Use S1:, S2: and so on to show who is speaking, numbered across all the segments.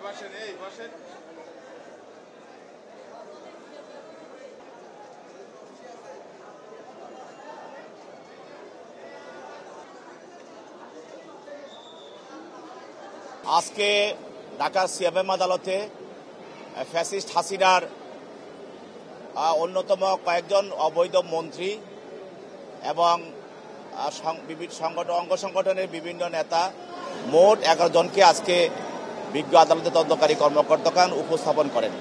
S1: আজকে ঢাকার সিএমএম আদালতে ফ্যাসিস্ট হাসিনার অন্যতম কয়েকজন অবৈধ মন্ত্রী এবং অঙ্গ সংগঠনের বিভিন্ন নেতা মোট 11 জনকে আজকে বিজ্ঞ আদালতে তদন্তকারী কর্মকর্তাগণ উপস্থাপন করেন।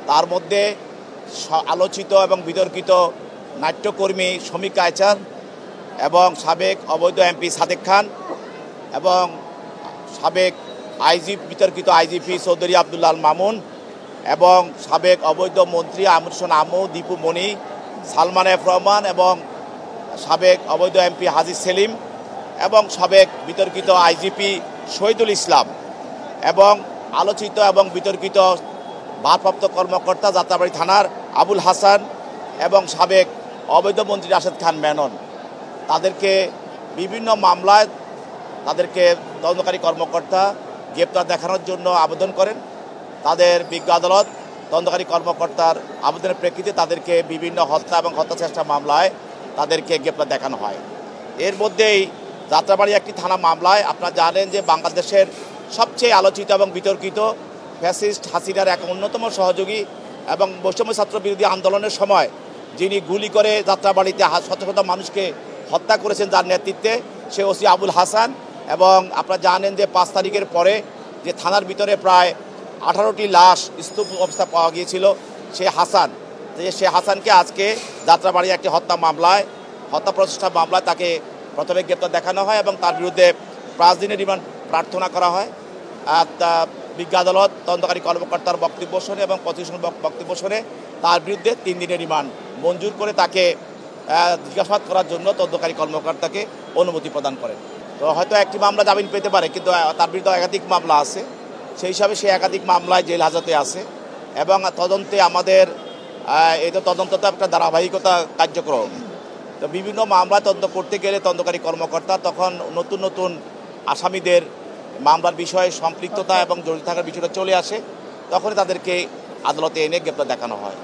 S1: তার মধ্যে আলোচিত এবং বিতর্কিত নাট্যকর্মী শমীক আয়চার এবং সাবেক অবৈধ এমপি সাদেক খান এবং সাবেক বিতর্কিত আইজিপি চৌধুরী আব্দুল আল মামুন এবং সাবেক অবৈধ মন্ত্রী আমর হোসেন আমু, দীপু মনি, সালমান এফ রহমান এবং সাবেক অবৈধ এমপি হাজি সেলিম এবং সাবেক বিতর্কিত আইজিপি শহীদুল ইসলাম এবং আলোচিত এবং বিতর্কিত ভারপ্রাপ্ত কর্মকর্তা যাত্রাবাড়ি থানার আবুল হাসান এবং সাবেক অবৈধ মন্ত্রী রাশেদ খান মেনন, তাদেরকে বিভিন্ন মামলায় তাদেরকে তদন্তকারী কর্মকর্তা গ্রেপ্তার দেখানোর জন্য আবেদন করেন। তাদের বিজ্ঞ আদালত তদন্তকারী কর্মকর্তার আবেদনের প্রেক্ষিতে তাদেরকে বিভিন্ন হত্যা এবং হত্যা চেষ্টা মামলায় তাদেরকে গ্রেপ্তার দেখানো হয়। এর মধ্যেই যাত্রাবাড়ি একটি থানা মামলায় আপনারা জানেন যে বাংলাদেশের সবচেয়ে আলোচিত এবং বিতর্কিত ফ্যাসিস্ট হাসিনার এক অন্যতম সহযোগী এবং বৈষম্য ছাত্র বিরোধী আন্দোলনের সময় যিনি গুলি করে যাত্রাবাড়িতে শত শত মানুষকে হত্যা করেছেন, যার নেতৃত্বে সে ওসি আবুল হাসান। এবং আপনারা জানেন যে 5 তারিখের পরে যে থানার ভিতরে প্রায় 18টি লাশ স্তূপ অবস্থা পাওয়া গিয়েছিল, সে হাসানকে আজকে যাত্রাবাড়ি একটি হত্যা প্রচেষ্টা মামলায় তাকে প্রথমে গ্রেপ্তার দেখানো হয় এবং তার বিরুদ্ধে 5 দিনের রিমান্ড প্রার্থনা করা হয়। বিজ্ঞ আদালত তদন্তকারী কর্মকর্তার বক্তব্য শুনে এবং প্রতিষ্ঠানের বক্তব্য শুনে তার বিরুদ্ধে 3 দিনের রিমান্ড মঞ্জুর করে তাকে জিজ্ঞাসাবাদ করার জন্য তদন্তকারী কর্মকর্তাকে অনুমতি প্রদান করেন। তো হয়তো একটি মামলা জামিন পেতে পারে, কিন্তু তার বিরুদ্ধে একাধিক মামলা আছে, সেই হিসাবে সে একাধিক মামলায় জেল হাজতে আছে এবং তদন্তে আমাদের এই তো তদন্ত তো একটা ধারাবাহিকতা কার্যক্রম। তো বিভিন্ন মামলায় তদন্ত করতে গেলে তদন্তকারী কর্মকর্তা তখন নতুন নতুন আসামিদের মামলার বিষয়ে সম্পৃক্ততা এবং জড়িত থাকার বিষয়টা চলে আসে, তখনই তাদেরকে আদালতে এনে গ্রেপ্তার দেখানো হয়।